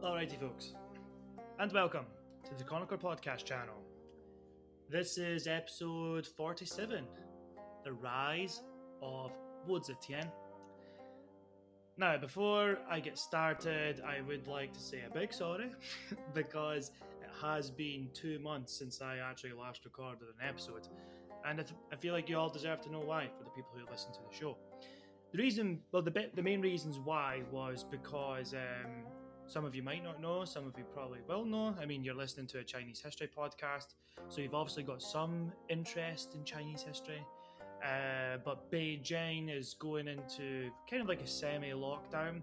Alrighty folks, and welcome to the Chronicle Podcast channel. This is episode 47, The Rise of Zetian. Now, before I get started, I would like to say a big sorry, because it has been 2 months since I actually last recorded an episode, and I feel like you all deserve to know why, for the people who listen to the show. The main reasons why was because some of you might not know, some of you probably will know. I mean, you're listening to a Chinese history podcast, so you've obviously got some interest in Chinese history. But Beijing is going into kind of like a semi-lockdown,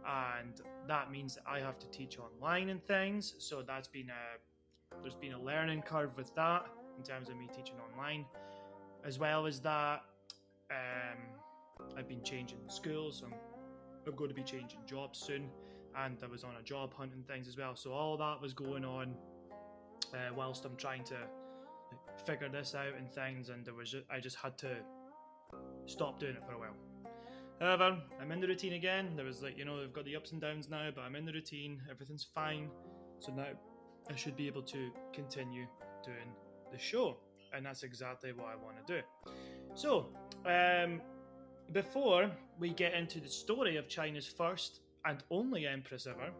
and that means that I have to teach online and things. So there's been a learning curve with that in terms of me teaching online, as well as that. I've been changing schools, so I'm going to be changing jobs soon, and I was on a job hunt and things as well. So all that was going on whilst I'm trying to figure this out and things, and I just had to stop doing it for a while. However, I'm in the routine again. There was I've got the ups and downs now, but I'm in the routine. Everything's fine. So now I should be able to continue doing the show, and that's exactly what I want to do. So, before we get into the story of China's first and only empress ever,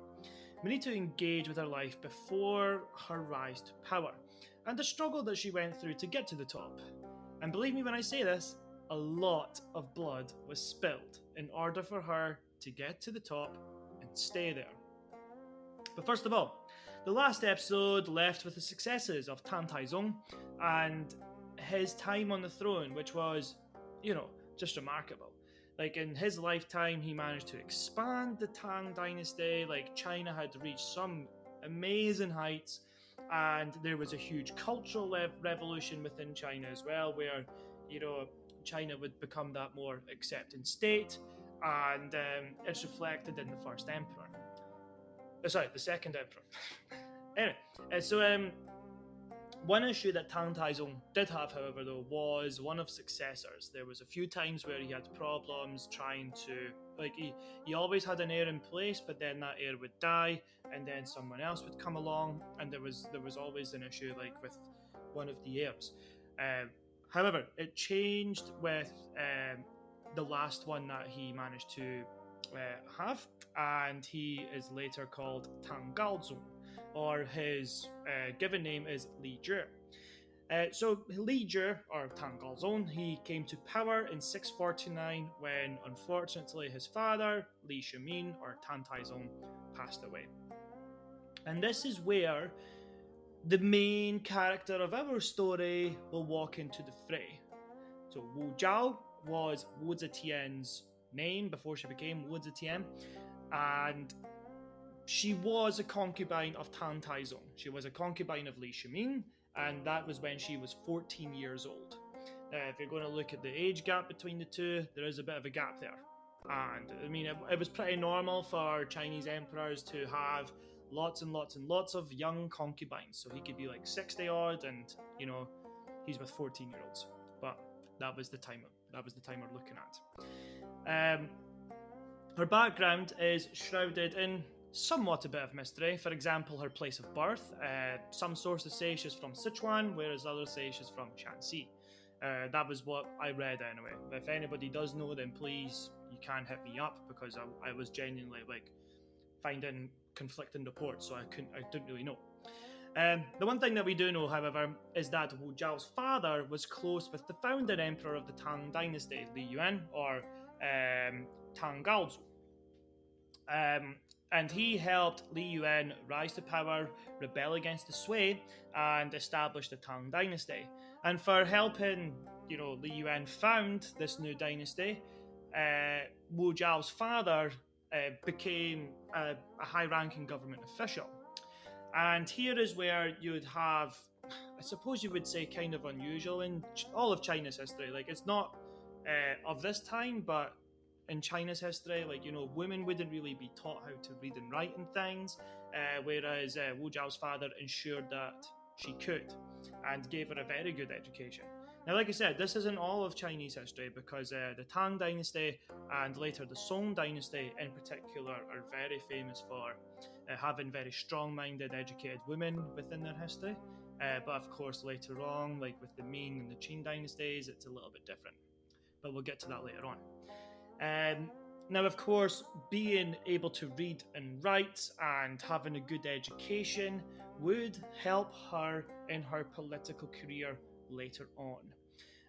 we need to engage with her life before her rise to power and the struggle that she went through to get to the top. And believe me when I say this, a lot of blood was spilled in order for her to get to the top and stay there. But first of all, the last episode left with the successes of Tang Taizong and his time on the throne, which was, just remarkable. Like, in his lifetime, he managed to expand the Tang dynasty. Like, China had reached some amazing heights, and there was a huge cultural revolution within China as well, where, China would become that more accepting state, and it's reflected in the first emperor. The second emperor. Anyway, one issue that Tang Taizong did have, however, though, was one of successors. There was a few times where he had problems trying to, he always had an heir in place, but then that heir would die, and then someone else would come along, and there was always an issue, with one of the heirs. However, it changed with the last one that he managed to have, and he is later called Tang Gaozong, or his given name is Li Zhi. So Li Zhi, or Tang Gaozong, he came to power in 649 when, unfortunately, his father, Li Shimin, or Tang Taizong, passed away. And this is where the main character of our story will walk into the fray. So Wu Zhao was Wu Zetian's name before she became Wu Zetian, and she was a concubine of Tang Taizong. She was a concubine of Li Shimin, and that was when she was 14 years old. Now, if you're going to look at the age gap between the two, there is a bit of a gap there. And, I mean, it was pretty normal for Chinese emperors to have lots and lots and lots of young concubines. So he could be 60 odd, and, he's with 14-year-olds. But that was the time we're looking at. Her background is shrouded in somewhat a bit of mystery. For example, her place of birth. Some sources say she's from Sichuan, whereas others say she's from Shanxi. That was what I read anyway. If anybody does know, then please, you can hit me up, because I was genuinely finding conflicting reports, so I didn't really know. The one thing that we do know, however, is that Wu Zhao's father was close with the founder emperor of the Tang dynasty, Li Yuan, or Tang Gaozu. And he helped Li Yuan rise to power, rebel against the Sui, and establish the Tang dynasty. And for helping, Li Yuan found this new dynasty, Wu Zhao's father became a high-ranking government official. And here is where you would have, I suppose you would say, kind of unusual in all of China's history. It's not of this time, but in China's history, women wouldn't really be taught how to read and write and things, whereas Wu Zhao's father ensured that she could, and gave her a very good education. Now, like I said, this isn't all of Chinese history because the Tang Dynasty and later the Song Dynasty in particular are very famous for having very strong-minded, educated women within their history. But of course, later on, like with the Ming and the Qing dynasties, it's a little bit different. But we'll get to that later on. Now, of course, being able to read and write and having a good education would help her in her political career later on.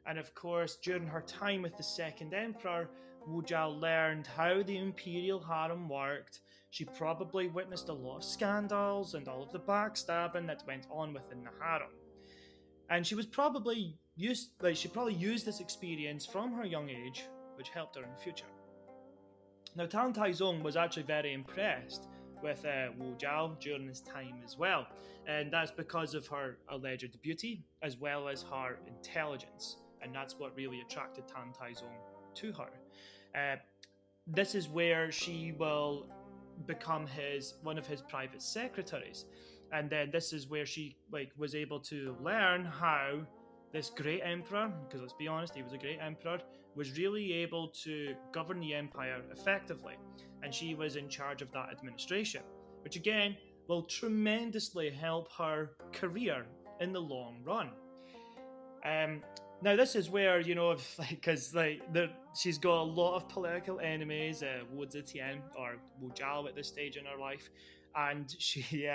And of course, during her time with the second emperor, Wu Zhao learned how the imperial harem worked. She probably witnessed a lot of scandals and all of the backstabbing that went on within the harem. And she probably used this experience from her young age, which helped her in the future. Now, Tang Taizong was actually very impressed with Wu Zhao during this time as well, and that's because of her alleged beauty as well as her intelligence, and that's what really attracted Tang Taizong to her. This is where she will become one of his private secretaries, and then this is where she was able to learn how this great emperor, because let's be honest, he was a great emperor, was really able to govern the empire effectively, and she was in charge of that administration, which again will tremendously help her career in the long run. Now this is where, because she's got a lot of political enemies, Wu Zetian or Wu Zhao at this stage in her life, and she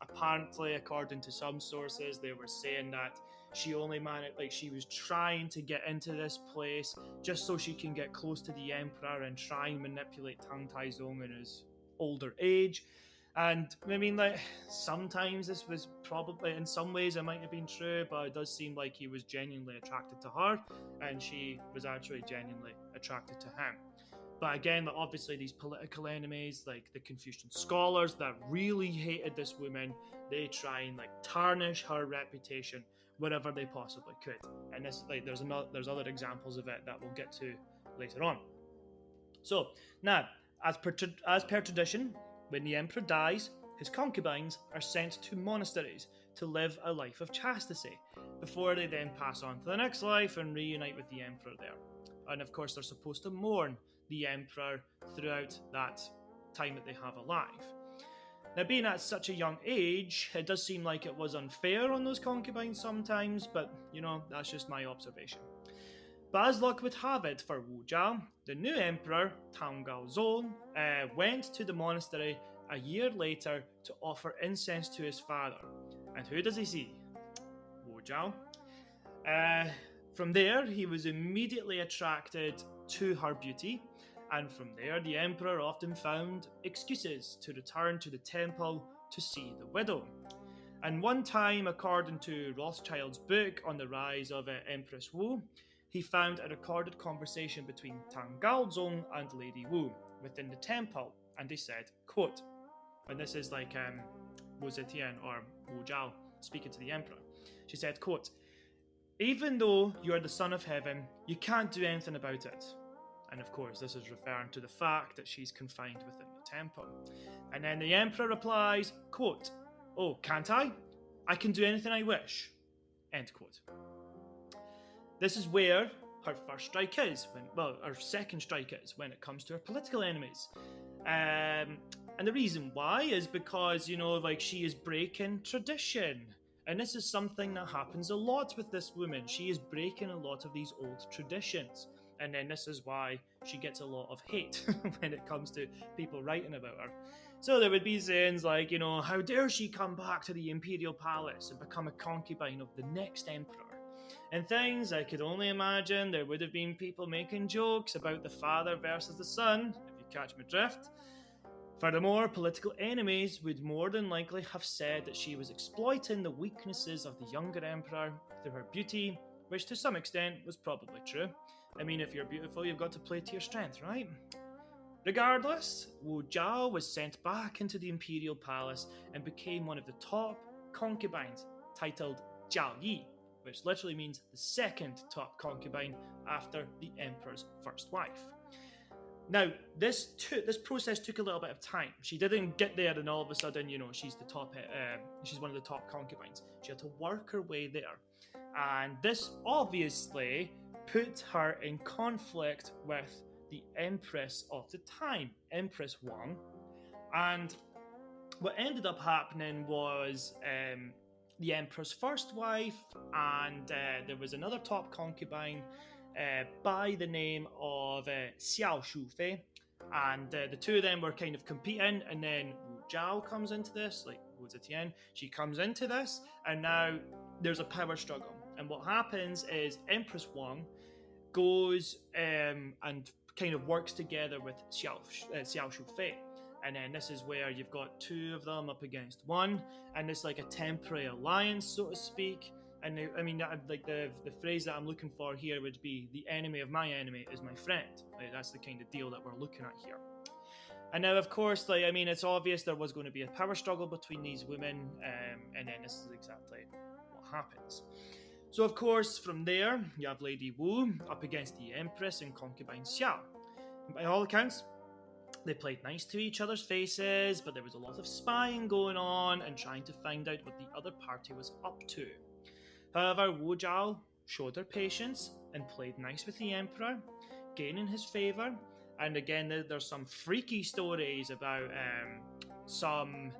apparently, according to some sources, they were saying that she only managed, she was trying to get into this place just so she can get close to the emperor and try and manipulate Tang Taizong in his older age. And I mean, sometimes this was probably, in some ways it might have been true, but it does seem like he was genuinely attracted to her and she was actually genuinely attracted to him. But again, obviously these political enemies, like the Confucian scholars that really hated this woman, they try and tarnish her reputation wherever they possibly could. And this, there's other examples of it that we'll get to later on. So now, as per tradition, when the emperor dies, his concubines are sent to monasteries to live a life of chastity before they then pass on to the next life and reunite with the emperor there. And of course, they're supposed to mourn the emperor throughout that time that they have alive. Now, being at such a young age, it does seem like it was unfair on those concubines sometimes, but that's just my observation. But as luck would have it for Wu Zhao, the new emperor, Tang Gaozong, went to the monastery a year later to offer incense to his father. And who does he see? Wu Zhao. From there, he was immediately attracted to her beauty, and from there, the emperor often found excuses to return to the temple to see the widow. And one time, according to Rothschild's book on the rise of Empress Wu, he found a recorded conversation between Tang Gaozong and Lady Wu within the temple, and they said, quote, and this is Wu Zetian or Wu Zhao speaking to the emperor, she said, quote, "Even though you are the son of heaven, you can't do anything about it." And of course, this is referring to the fact that she's confined within the temple. And then the emperor replies, quote, "Oh, can't I? I can do anything I wish." End quote. This is where her first strike is, her second strike is when it comes to her political enemies. And the reason why is because, she is breaking tradition. And this is something that happens a lot with this woman. She is breaking a lot of these old traditions. And then this is why she gets a lot of hate when it comes to people writing about her. So there would be sayings like, how dare she come back to the imperial palace and become a concubine of the next emperor? And things I could only imagine there would have been people making jokes about the father versus the son, if you catch my drift. Furthermore, political enemies would more than likely have said that she was exploiting the weaknesses of the younger emperor through her beauty, which to some extent was probably true. I mean, if you're beautiful, you've got to play to your strength, right? Regardless, Wu Zhao was sent back into the imperial palace and became one of the top concubines, titled Jiao Yi, which literally means the second top concubine after the emperor's first wife. Now, this process took a little bit of time. She didn't get there and all of a sudden, she's the top. She's one of the top concubines. She had to work her way there. And this obviously put her in conflict with the Empress of the time, Empress Wang. And what ended up happening was the Emperor's first wife, and there was another top concubine by the name of Xiao Shufei, and the two of them were kind of competing, and then Wu Zhao comes into this, like Wu Zetian, she comes into this, and now there's a power struggle. And what happens is Empress Wang goes and kind of works together with Xiao Shufei. And then this is where you've got two of them up against one, and it's like a temporary alliance, so to speak. And I mean, like the phrase that I'm looking for here would be the enemy of my enemy is my friend. Like, that's the kind of deal that we're looking at here. And now, of course, like, I mean, it's obvious there was going to be a power struggle between these women, and then this is exactly what happens. So, of course, from there, you have Lady Wu up against the Empress and concubine Xiao. And by all accounts, they played nice to each other's faces, but there was a lot of spying going on and trying to find out what the other party was up to. However, Wu Zhao showed her patience and played nice with the Emperor, gaining his favour. And again, there's some freaky stories about some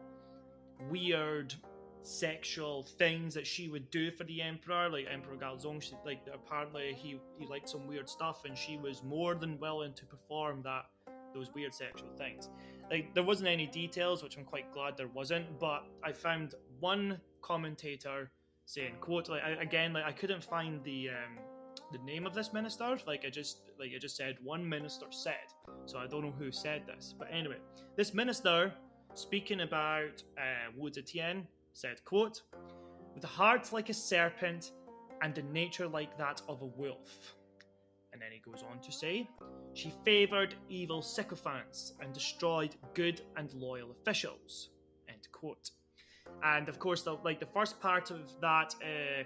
weird sexual things that she would do for the Emperor. Like Emperor Gaozong, like apparently he liked some weird stuff, and she was more than willing to perform those weird sexual things. Like, there wasn't any details, which I'm quite glad there wasn't, but I found one commentator saying, quote, like, I couldn't find the name of this minister. It just said one minister said, so I don't know who said this. But anyway, this minister, speaking about Wu Zetian, said, quote, with a heart like a serpent and a nature like that of a wolf. And then he goes on to say, she favoured evil sycophants and destroyed good and loyal officials. End quote. And of course, the first part of that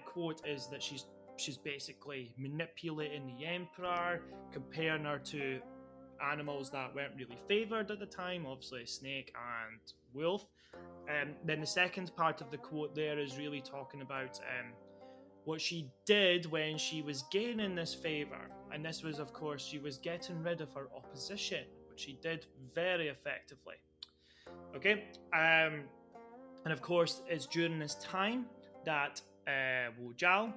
quote is that she's basically manipulating the Emperor, comparing her to animals that weren't really favoured at the time, obviously a snake and wolf. Then the second part of the quote there is really talking about what she did when she was gaining this favour. And this was, of course, she was getting rid of her opposition, which she did very effectively. Okay, and of course, it's during this time that Wu Zhao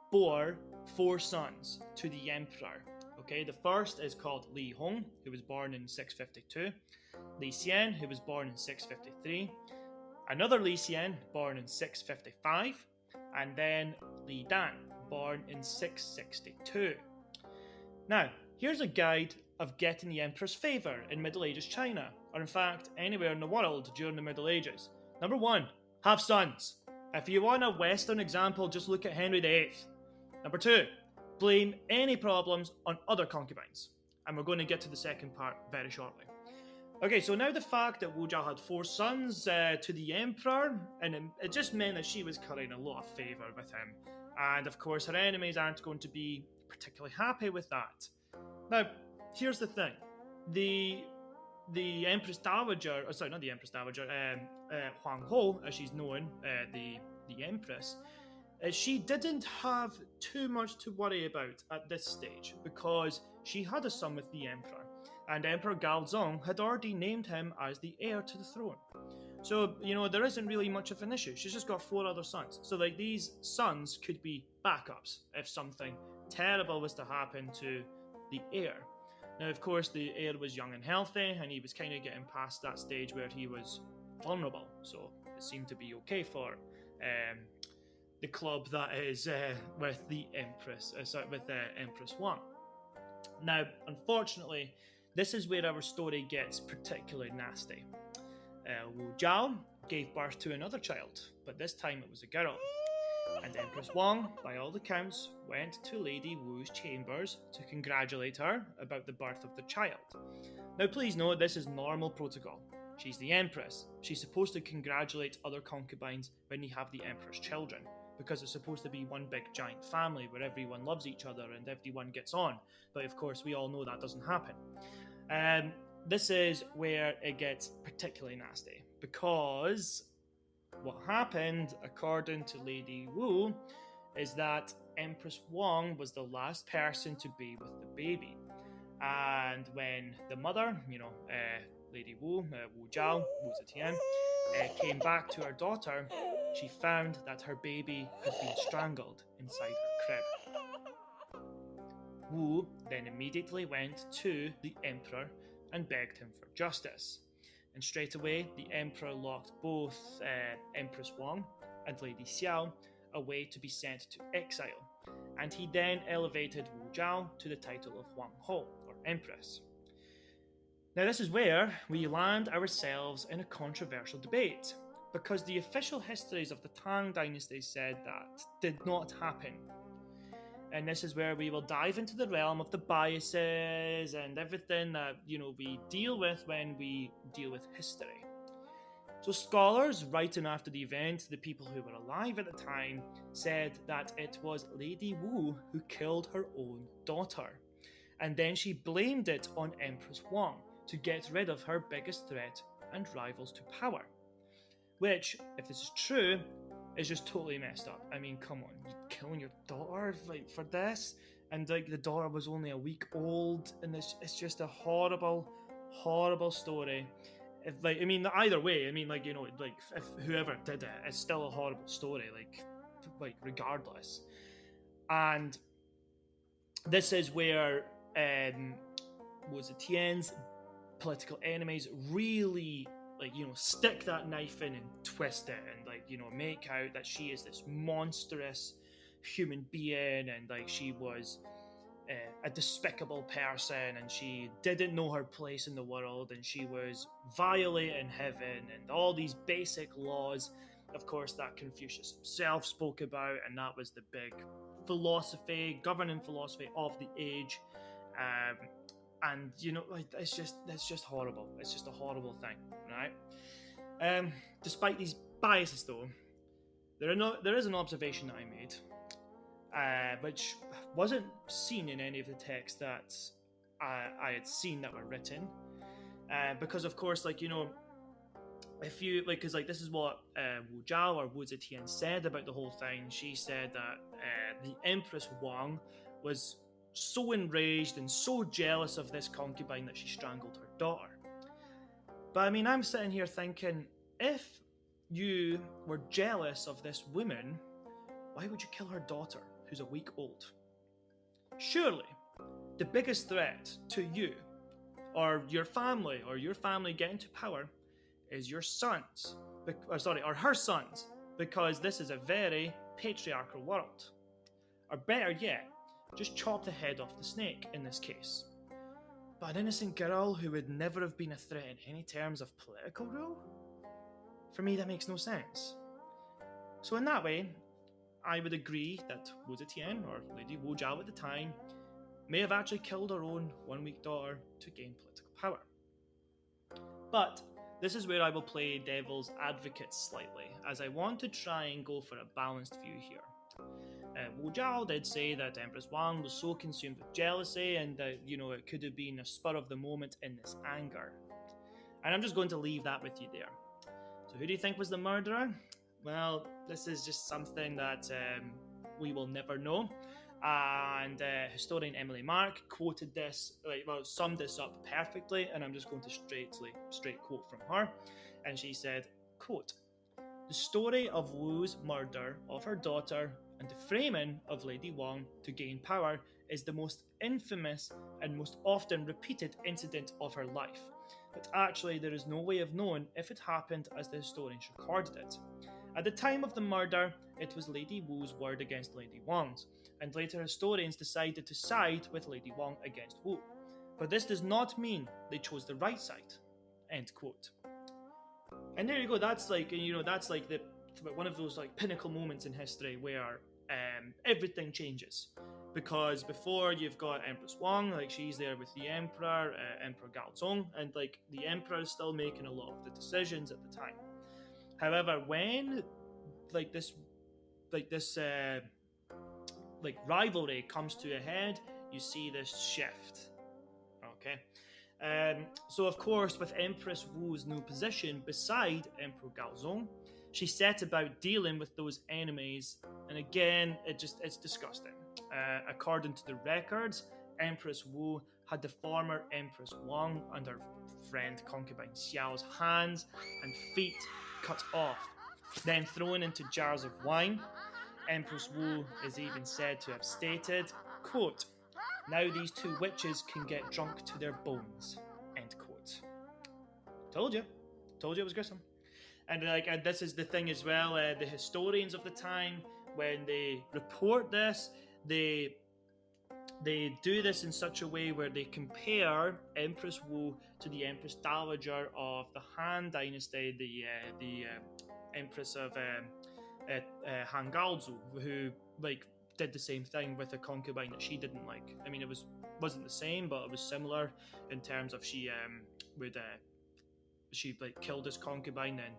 bore 4 sons to the emperor. Okay, the first is called Li Hong, who was born in 652, Li Xian, who was born in 653, another Li Xian, born in 655, and then Li Dan, born in 662. Now, here's a guide of getting the emperor's favour in Middle Ages China, or in fact, anywhere in the world during the Middle Ages. Number 1, have sons. If you want a Western example, just look at Henry VIII. Number 2, blame any problems on other concubines. And we're going to get to the second part very shortly. Okay, so now the fact that Wu Zhao had 4 sons to the emperor, and it just meant that she was currying a lot of favour with him. And of course, her enemies aren't going to be particularly happy with that. Now, here's the thing. The Empress Dowager, sorry, not the Empress Dowager, Huang Ho, as she's known, the Empress, she didn't have too much to worry about at this stage because she had a son with the Emperor, and Emperor Gaozong had already named him as the heir to the throne. So, there isn't really much of an issue. She's just got 4 other sons. So, these sons could be backups if something terrible was to happen to the heir. Now, of course, the heir was young and healthy, and he was kind of getting past that stage where he was vulnerable. So, it seemed to be okay for the club that is with the Empress, Empress Wang. Now, unfortunately, this is where our story gets particularly nasty. Wu Zhao gave birth to another child, but this time it was a girl. And Empress Wang, by all accounts, went to Lady Wu's chambers to congratulate her about the birth of the child. Now please note, this is normal protocol. She's the Empress. She's supposed to congratulate other concubines when you have the Emperor's children, because it's supposed to be one big giant family where everyone loves each other and everyone gets on. But of course, we all know that doesn't happen. This is where it gets particularly nasty, because what happened, according to Lady Wu, is that Empress Wang was the last person to be with the baby. And when the mother, Lady Wu, Wu Zhao, Wu Zetian, came back to her daughter, she found that her baby had been strangled inside her crib. Wu then immediately went to the emperor and begged him for justice. And straight away, the emperor locked both Empress Wang and Lady Xiao away to be sent to exile. And he then elevated Wu Zhao to the title of Wang Ho, or Empress. Now, this is where we land ourselves in a controversial debate, because the official histories of the Tang Dynasty said that did not happen. And this is where we will dive into the realm of the biases and everything that, we deal with when we deal with history. So scholars writing after the event, the people who were alive at the time, said that it was Lady Wu who killed her own daughter. And then she blamed it on Empress Wang to get rid of her biggest threat and rivals to power. Which, if this is true, is just totally messed up. I mean, come on, you're killing your daughter for this? And the daughter was only a week old, and it's just a horrible, horrible story. Either way, if whoever did it, it's still a horrible story, regardless. And this is where Wu Zetian's political enemies really stick that knife in and twist it and make out that she is this monstrous human being and she was a despicable person and she didn't know her place in the world and she was violating heaven and all these basic laws, of course, that Confucius himself spoke about, and that was the big governing philosophy of the age. And it's just horrible. It's just a horrible thing, right? Despite these biases, though, there is an observation that I made, which wasn't seen in any of the texts that I had seen that were written, because of course, if you because this is what Wu Zhao or Wu Zetian said about the whole thing. She said that the Empress Wang was so enraged and so jealous of this concubine that she strangled her daughter. But I'm sitting here thinking, if you were jealous of this woman, why would you kill her daughter, who's a week old? Surely, the biggest threat to you, or your family getting to power, is your sons, or her sons, because this is a very patriarchal world. Or better yet, just chop the head off the snake in this case. But an innocent girl who would never have been a threat in any terms of political rule? For me, that makes no sense. So in that way, I would agree that Wu Zetian, or Lady Wu Zhao at the time, may have actually killed her own one-week daughter to gain political power. But this is where I will play devil's advocate slightly, as I want to try and go for a balanced view here. Wu Zhao did say that Empress Wang was so consumed with jealousy and that, it could have been a spur of the moment in this anger. And I'm just going to leave that with you there. So who do you think was the murderer? Well, this is just something that we will never know. And historian Emily Mark quoted this, summed this up perfectly, and I'm just going to straight quote from her. And she said, quote, "The story of Wu's murder of her daughter and the framing of Lady Wang to gain power is the most infamous and most often repeated incident of her life. But actually, there is no way of knowing if it happened as the historians recorded it. At the time of the murder, it was Lady Wu's word against Lady Wang's, and later historians decided to side with Lady Wang against Wu. But this does not mean they chose the right side." End quote. And there you go. That's one of those pinnacle moments in history where everything changes, because before you've got Empress Wang, she's there with the Emperor, Emperor Gaozong, and the Emperor is still making a lot of the decisions at the time. However, when this rivalry comes to a head, you see this shift. Okay. So of course, with Empress Wu's new position beside Emperor Gaozong, she set about dealing with those enemies, and again, it's disgusting. According to the records, Empress Wu had the former Empress Wang and her friend concubine Xiao's hands and feet cut off, then thrown into jars of wine. Empress Wu is even said to have stated, quote, "Now these two witches can get drunk to their bones," end quote. Told you it was gruesome. And and this is the thing as well, the historians of the time, when they report this, they do this in such a way where they compare Empress Wu to the Empress Dowager of the Han Dynasty, the Empress of Han Gaozu, who did the same thing with a concubine that she didn't like. I mean, wasn't the same, but it was similar in terms of she killed his concubine and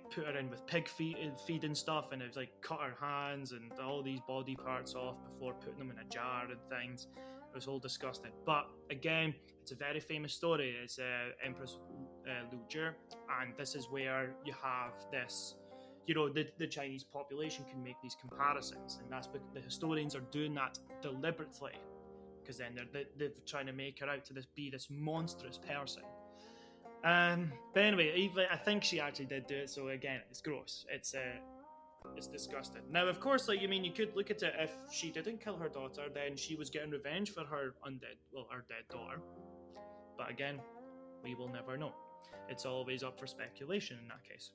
put her in with pig feed and stuff, and it was cut her hands and all these body parts off before putting them in a jar and things. It was all disgusting. But again, it's a very famous story. It's Empress Lu Zhi, and this is where you have this. The Chinese population can make these comparisons, and that's because the historians are doing that deliberately, because then they're trying to make her out to be this monstrous person. But anyway, I think she actually did do it. So again, it's gross. It's disgusting. Now, of course, you could look at it. If she didn't kill her daughter, then she was getting revenge for her dead daughter. But again, we will never know. It's always up for speculation in that case.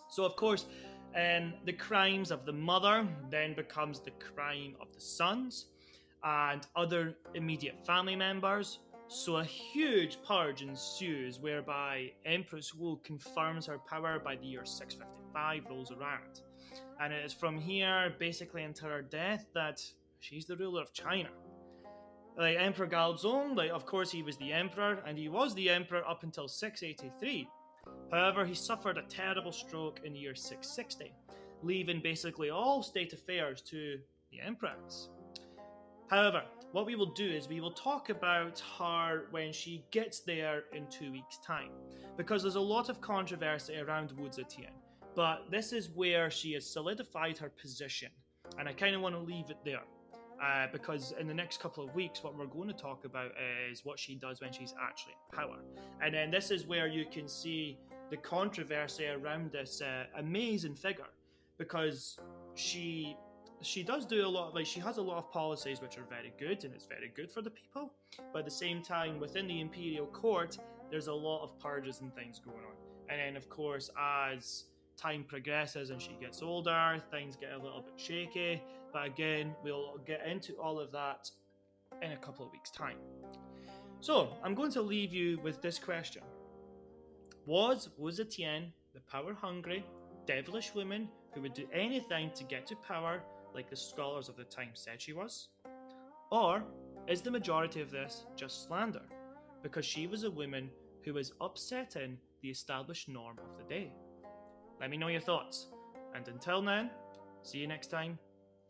So, of course, the crimes of the mother then becomes the crime of the sons and other immediate family members. So a huge purge ensues, whereby Empress Wu confirms her power by the year 655 rolls around. And it is from here, basically until her death, that she's the ruler of China. Emperor Gaozong, of course he was the emperor, and he was the emperor up until 683. However, he suffered a terrible stroke in the year 660, leaving basically all state affairs to the empress. However, what we will do is we will talk about her when she gets there in 2 weeks' time, because there's a lot of controversy around Wu Zetian, but this is where she has solidified her position, and I kind of want to leave it there, because in the next couple of weeks what we're going to talk about is what she does when she's actually in power. And then this is where you can see the controversy around this amazing figure, because she does do a lot, she has a lot of policies which are very good, and it's very good for the people, but at the same time, within the imperial court, there's a lot of purges and things going on. And then, of course, as time progresses and she gets older, things get a little bit shaky, but again, we'll get into all of that in a couple of weeks' time. So, I'm going to leave you with this question. Was Wu Zetian the power-hungry, devilish woman who would do anything to get to power, like the scholars of the time said she was? Or is the majority of this just slander, because she was a woman who was upsetting the established norm of the day? Let me know your thoughts, and until then, see you next time.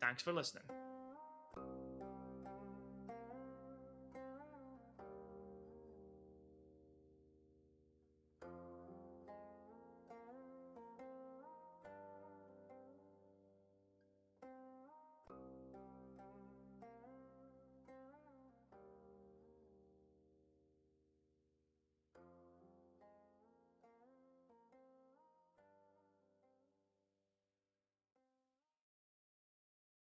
Thanks for listening.